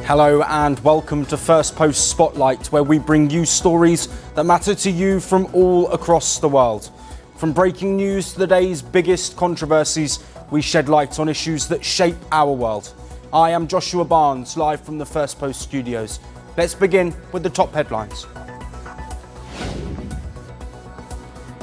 Hello and welcome to Firstpost Spotlight, where we bring you stories that matter to you from all across the world. From breaking news to the day's biggest controversies, we shed light on issues that shape our world. I am Joshua Barnes, live from the Firstpost studios. Let's begin with the top headlines.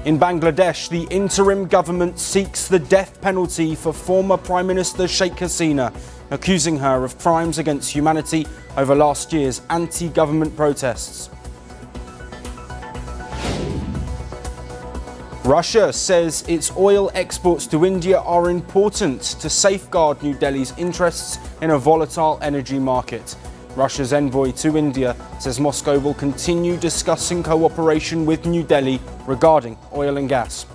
In Bangladesh, the interim government seeks the death penalty for former Prime Minister Sheikh Hasina, accusing her of crimes against humanity over last year's anti-government protests. Russia says its oil exports to India are important to safeguard New Delhi's interests in a volatile energy market. Russia's envoy to India says Moscow will continue discussing cooperation with New Delhi regarding oil and gas.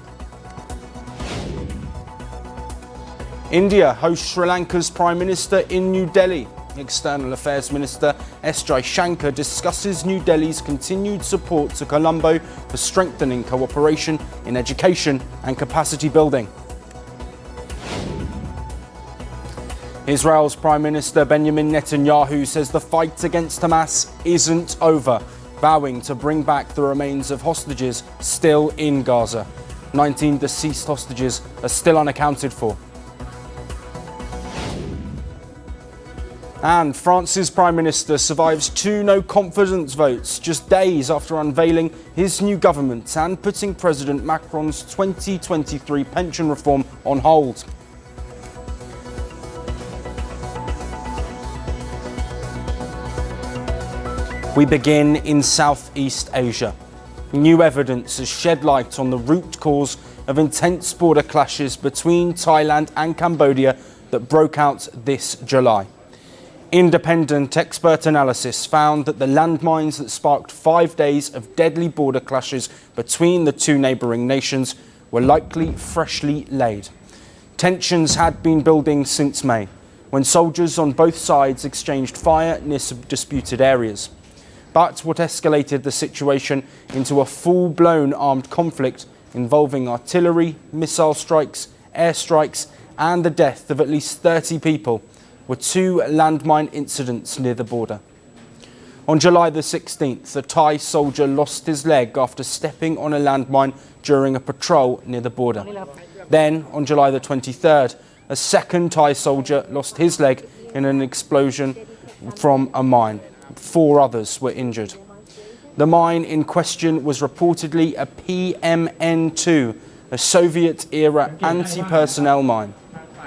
India hosts Sri Lanka's Prime Minister in New Delhi. External Affairs Minister S. Jaishankar discusses New Delhi's continued support to Colombo for strengthening cooperation in education and capacity building. Israel's Prime Minister Benjamin Netanyahu says the fight against Hamas isn't over, vowing to bring back the remains of hostages still in Gaza. 19 deceased hostages are still unaccounted for. And France's Prime Minister survives 2 no-confidence votes just days after unveiling his new government and putting President Macron's 2023 pension reform on hold. We begin in Southeast Asia. New evidence has shed light on the root cause of intense border clashes between Thailand and Cambodia that broke out this July. Independent expert analysis found that the landmines that sparked 5 days of deadly border clashes between the 2 neighbouring nations were likely freshly laid. Tensions had been building since May, when soldiers on both sides exchanged fire near disputed areas. But what escalated the situation into a full-blown armed conflict involving artillery, missile strikes, airstrikes, and the death of at least 30 people were 2 landmine incidents near the border. On July the 16th, a Thai soldier lost his leg after stepping on a landmine during a patrol near the border. Then, on July the 23rd, a second Thai soldier lost his leg in an explosion from a mine. 4 others were injured. The mine in question was reportedly a PMN-2, a Soviet-era anti-personnel mine.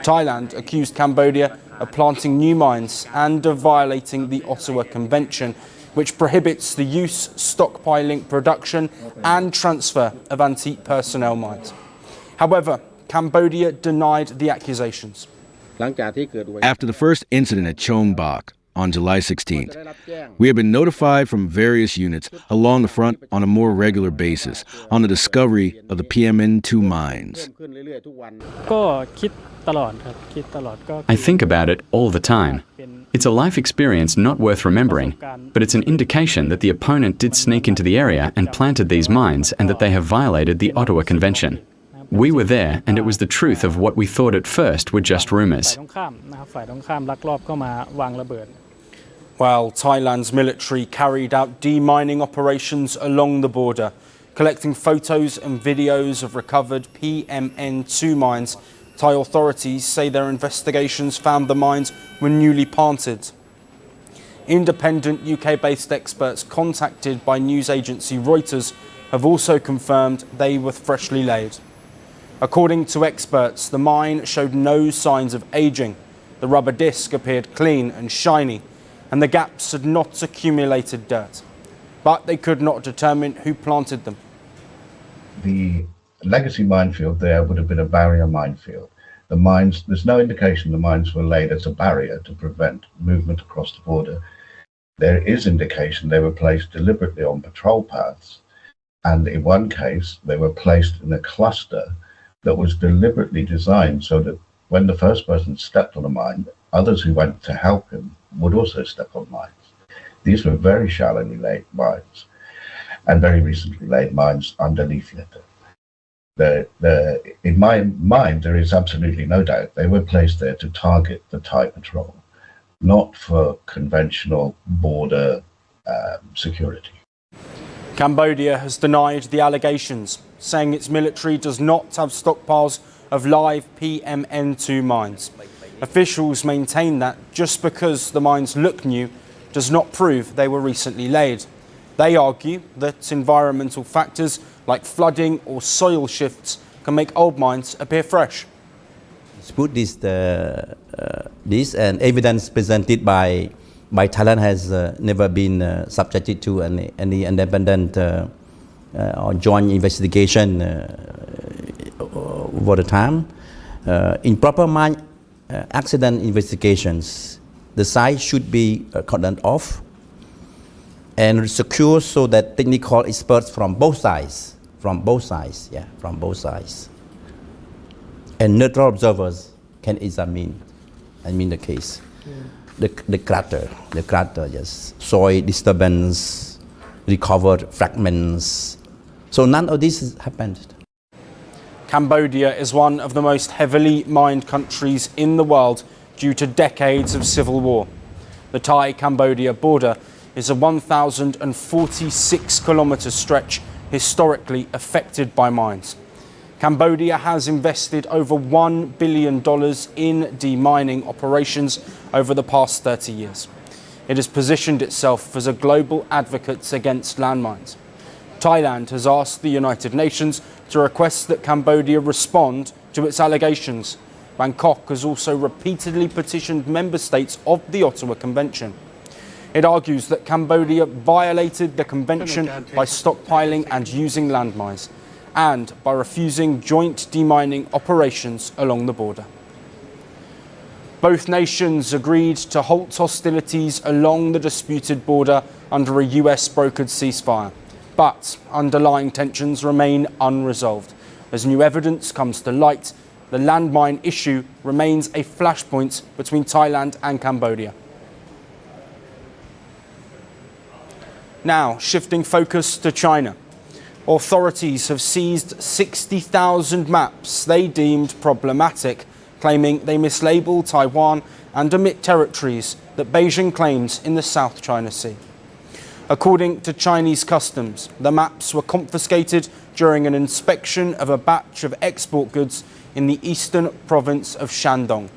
Thailand accused Cambodia of planting new mines and of violating the Ottawa Convention, which prohibits the use, stockpiling, production and transfer of anti-personnel mines. However, Cambodia denied the accusations. After the first incident at Chon Bak on July 16th, we have been notified from various units along the front on a more regular basis on the discovery of the PMN-2 mines. I think about it all the time. It's a life experience not worth remembering, but it's an indication that the opponent did sneak into the area and planted these mines and that they have violated the Ottawa Convention. We were there, and it was the truth of what we thought at first were just rumors. While Thailand's military carried out demining operations along the border, collecting photos and videos of recovered PMN-2 mines, Thai authorities say their investigations found the mines were newly planted. Independent UK-based experts contacted by news agency Reuters have also confirmed they were freshly laid. According to experts, the mine showed no signs of aging. The rubber disc appeared clean and shiny, and the gaps had not accumulated dirt. But they could not determine who planted them. The legacy minefield there would have been a barrier minefield. The mines, there's no indication the mines were laid as a barrier to prevent movement across the border. There is indication they were placed deliberately on patrol paths, and in one case they were placed in a cluster that was deliberately designed so that when the first person stepped on a mine, others who went to help him would also step on mines. These were very shallowly laid mines, and very recently laid mines underneath it. In my mind, there is absolutely no doubt they were placed there to target the Thai patrol. not for conventional border security. Cambodia has denied the allegations, saying its military does not have stockpiles of live PMN-2 mines. Officials maintain that just because the mines look new does not prove they were recently laid. They argue that environmental factors like flooding or soil shifts can make old mines appear fresh. Put this and evidence presented by Thailand has never been subjected to any independent or joint investigation over the time. In proper mine accident investigations, the site should be cordoned off and secure so that technical experts from both sides, and neutral observers can examine the case. The crater, just soil disturbance, recovered fragments. So none of this has happened. Cambodia is one of the most heavily mined countries in the world due to decades of civil war. The Thai-Cambodia border is a 1,046-kilometre stretch historically affected by mines. Cambodia has invested over $1 billion in demining operations over the past 30 years. It has positioned itself as a global advocate against landmines. Thailand has asked the United Nations to request that Cambodia respond to its allegations. Bangkok has also repeatedly petitioned member states of the Ottawa Convention. It argues that Cambodia violated the convention by stockpiling and using landmines, and by refusing joint demining operations along the border. Both nations agreed to halt hostilities along the disputed border under a US-brokered ceasefire, but underlying tensions remain unresolved. As new evidence comes to light, the landmine issue remains a flashpoint between Thailand and Cambodia. Now, shifting focus to China. Authorities have seized 60,000 maps they deemed problematic, claiming they mislabel Taiwan and omit territories that Beijing claims in the South China Sea. According to Chinese customs, the maps were confiscated during an inspection of a batch of export goods in the eastern province of Shandong.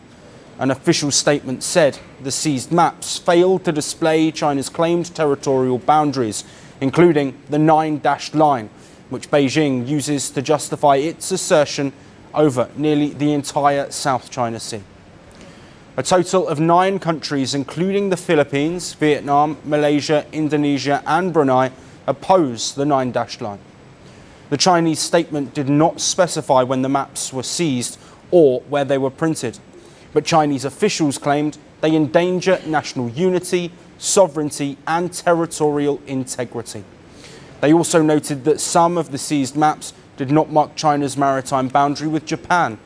An official statement said the seized maps failed to display China's claimed territorial boundaries, including the 9-dashed line, which Beijing uses to justify its assertion over nearly the entire South China Sea. A total of 9 countries, including the Philippines, Vietnam, Malaysia, Indonesia and Brunei, oppose the 9-dashed line. The Chinese statement did not specify when the maps were seized or where they were printed, but Chinese officials claimed they endanger national unity, sovereignty and territorial integrity. They also noted that some of the seized maps did not mark China's maritime boundary with Japan.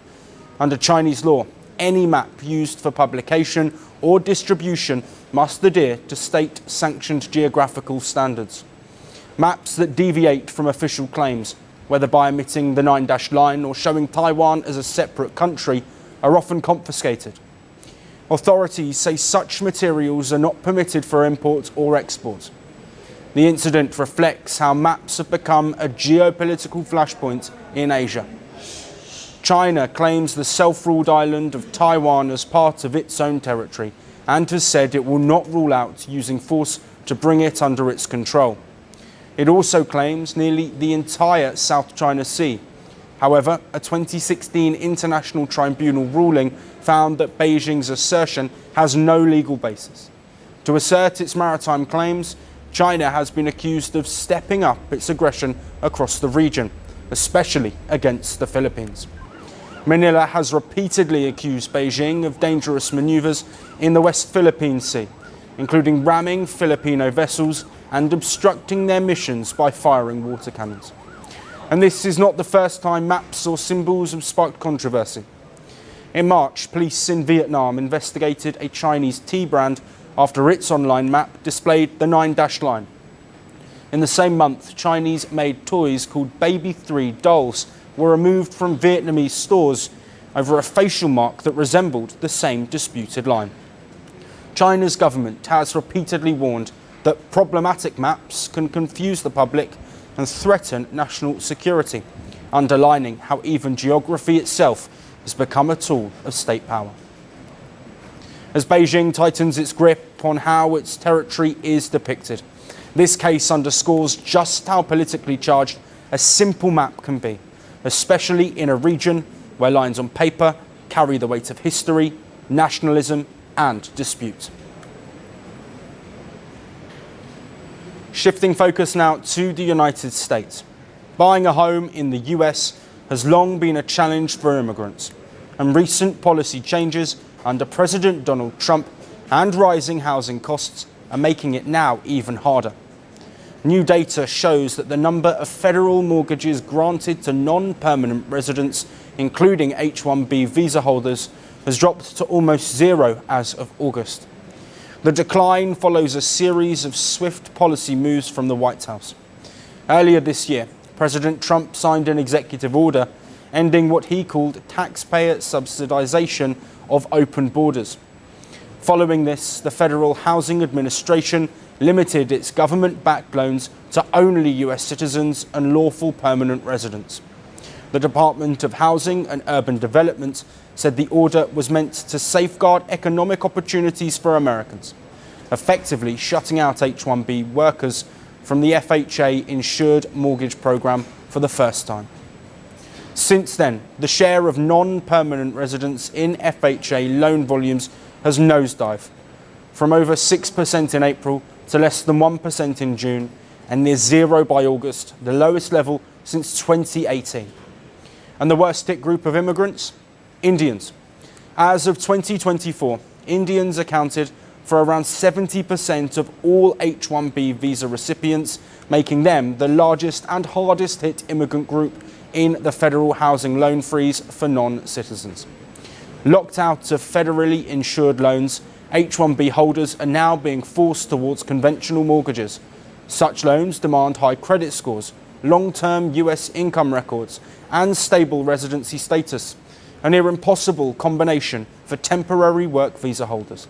Under Chinese law, any map used for publication or distribution must adhere to state-sanctioned geographical standards. Maps that deviate from official claims, whether by omitting the 9-dashed line or showing Taiwan as a separate country, are often confiscated. Authorities say such materials are not permitted for import or export. The incident reflects how maps have become a geopolitical flashpoint in Asia. China claims the self-ruled island of Taiwan as part of its own territory and has said it will not rule out using force to bring it under its control. It also claims nearly the entire South China Sea. However, a 2016 international tribunal ruling found that Beijing's assertion has no legal basis. To assert its maritime claims, China has been accused of stepping up its aggression across the region, especially against the Philippines. Manila has repeatedly accused Beijing of dangerous maneuvers in the West Philippine Sea, including ramming Filipino vessels and obstructing their missions by firing water cannons. And this is not the first time maps or symbols have sparked controversy. In March, police in Vietnam investigated a Chinese tea brand after its online map displayed the 9-dashed line. In the same month, Chinese-made toys called Baby 3 dolls were removed from Vietnamese stores over a facial mark that resembled the same disputed line. China's government has repeatedly warned that problematic maps can confuse the public and threaten national security, underlining how even geography itself has become a tool of state power. As Beijing tightens its grip on how its territory is depicted, this case underscores just how politically charged a simple map can be, especially in a region where lines on paper carry the weight of history, nationalism, and dispute. Shifting focus now to the United States. Buying a home in the US has long been a challenge for immigrants, and recent policy changes under President Donald Trump and rising housing costs are making it now even harder. New data shows that the number of federal mortgages granted to non-permanent residents, including H-1B visa holders, has dropped to almost zero as of August. The decline follows a series of swift policy moves from the White House. Earlier this year, President Trump signed an executive order ending what he called taxpayer subsidization of open borders. Following this, the Federal Housing Administration limited its government-backed loans to only US citizens and lawful permanent residents. The Department of Housing and Urban Development said the order was meant to safeguard economic opportunities for Americans, effectively shutting out H-1B workers from the FHA insured mortgage program for the first time. Since then, the share of non-permanent residents in FHA loan volumes has nosedived, from over 6% in April to less than 1% in June, and near zero by August, the lowest level since 2018. And the worst hit group of immigrants? Indians. As of 2024, Indians accounted for around 70% of all H-1B visa recipients, making them the largest and hardest hit immigrant group in the federal housing loan freeze for non-citizens. Locked out of federally insured loans, H-1B holders are now being forced towards conventional mortgages. Such loans demand high credit scores, long-term US income records, and stable residency status, a near impossible combination for temporary work visa holders.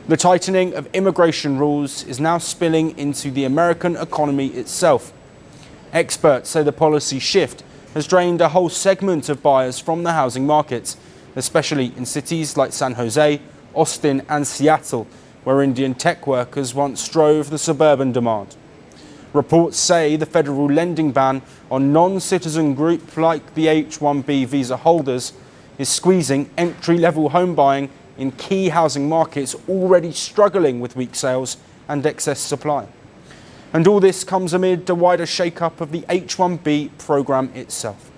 The tightening of immigration rules is now spilling into the American economy itself. Experts say the policy shift has drained a whole segment of buyers from the housing markets, especially in cities like San Jose, Austin, and Seattle, where Indian tech workers once drove the suburban demand. Reports say the federal lending ban on non-citizen groups like the H-1B visa holders is squeezing entry-level home buying in key housing markets already struggling with weak sales and excess supply. And all this comes amid a wider shake-up of the H-1B program itself.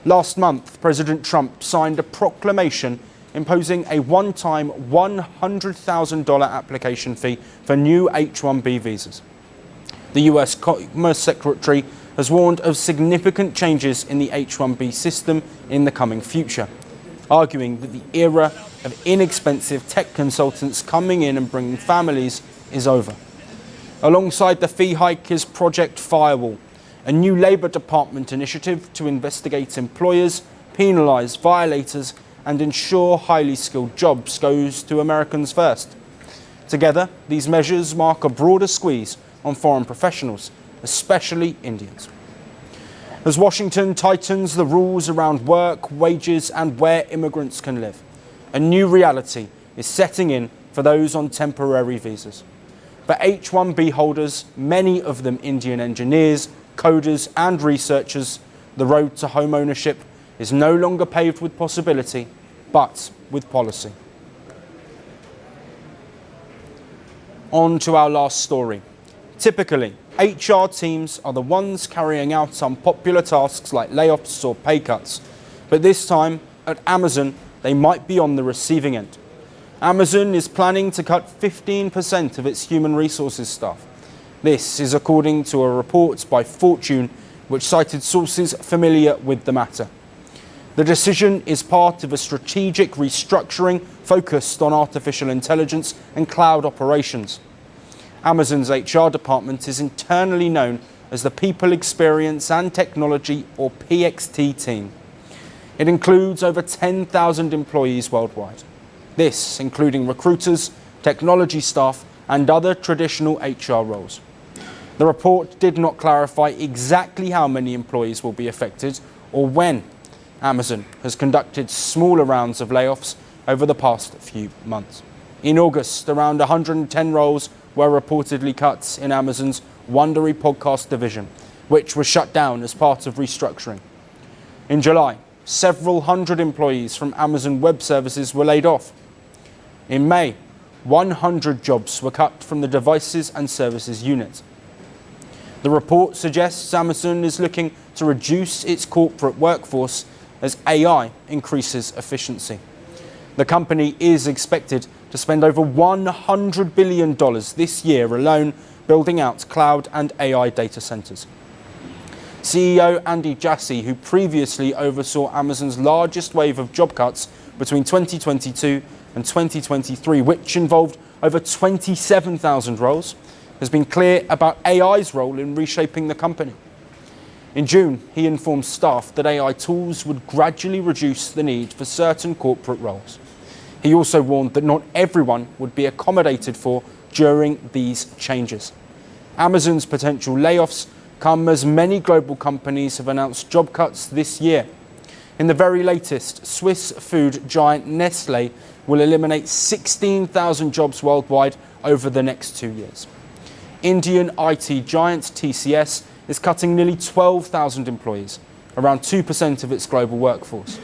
Last month, President Trump signed a proclamation imposing a one-time $100,000 application fee for new H-1B visas. The US Commerce Secretary has warned of significant changes in the H-1B system in the coming future, arguing that the era of inexpensive tech consultants coming in and bringing families is over. Alongside the fee hike is Project Firewall, a new Labour Department initiative to investigate employers, penalise violators, and ensure highly skilled jobs goes to Americans first. Together, these measures mark a broader squeeze on foreign professionals, especially Indians. As Washington tightens the rules around work, wages, and where immigrants can live, a new reality is setting in for those on temporary visas. For H-1B holders, many of them Indian engineers, coders, and researchers, the road to home ownership is no longer paved with possibility, but with policy. On to our last story. Typically, HR teams are the ones carrying out unpopular tasks like layoffs or pay cuts. But this time, at Amazon, they might be on the receiving end. Amazon is planning to cut 15% of its human resources staff. This is according to a report by Fortune, which cited sources familiar with the matter. The decision is part of a strategic restructuring focused on artificial intelligence and cloud operations. Amazon's HR department is internally known as the People Experience and Technology, or PXT team. It includes over 10,000 employees worldwide. This, including recruiters, technology staff, and other traditional HR roles. The report did not clarify exactly how many employees will be affected or when. Amazon has conducted smaller rounds of layoffs over the past few months. In August, around 110 roles were reportedly cut in Amazon's Wondery podcast division, which was shut down as part of restructuring. In July, several hundred employees from Amazon Web Services were laid off. In May, 100 jobs were cut from the Devices and Services unit. The report suggests Amazon is looking to reduce its corporate workforce as AI increases efficiency. The company is expected to spend over $100 billion this year alone building out cloud and AI data centers. CEO Andy Jassy, who previously oversaw Amazon's largest wave of job cuts between 2022 and 2023, which involved over 27,000 roles, has been clear about AI's role in reshaping the company. In June, he informed staff that AI tools would gradually reduce the need for certain corporate roles. He also warned that not everyone would be accommodated for during these changes. Amazon's potential layoffs come as many global companies have announced job cuts this year. In the very latest, Swiss food giant Nestlé will eliminate 16,000 jobs worldwide over the next 2 years. Indian IT giant TCS is cutting nearly 12,000 employees, around 2% of its global workforce.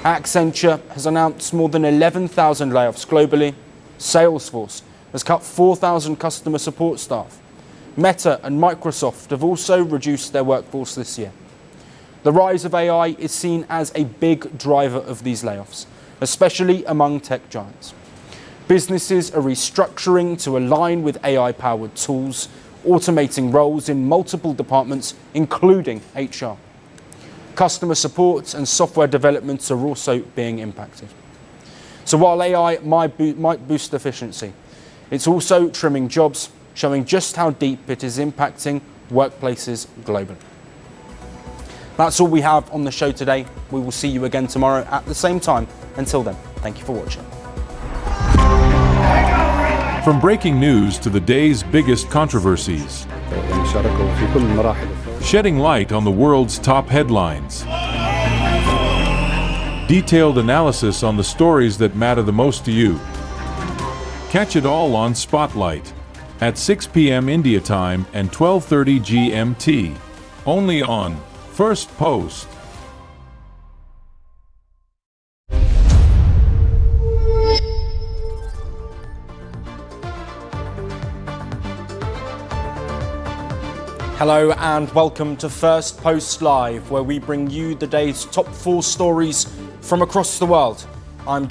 Accenture has announced more than 11,000 layoffs globally. Salesforce has cut 4,000 customer support staff. Meta and Microsoft have also reduced their workforce this year. The rise of AI is seen as a big driver of these layoffs, especially among tech giants. Businesses are restructuring to align with AI-powered tools, automating roles in multiple departments, including HR. Customer support and software development are also being impacted. So while AI might boost efficiency, it's also trimming jobs, showing just how deep it is impacting workplaces globally. That's all we have on the show today. We will see you again tomorrow at the same time. Until then, thank you for watching. From breaking news to the day's biggest controversies, shedding light on the world's top headlines, detailed analysis on the stories that matter the most to you. Catch it all on Spotlight at 6 p.m. India time and 12:30 GMT, only on Firstpost. Hello and welcome to Firstpost Live, where we bring you the day's top 4 stories from across the world. I'm Josh.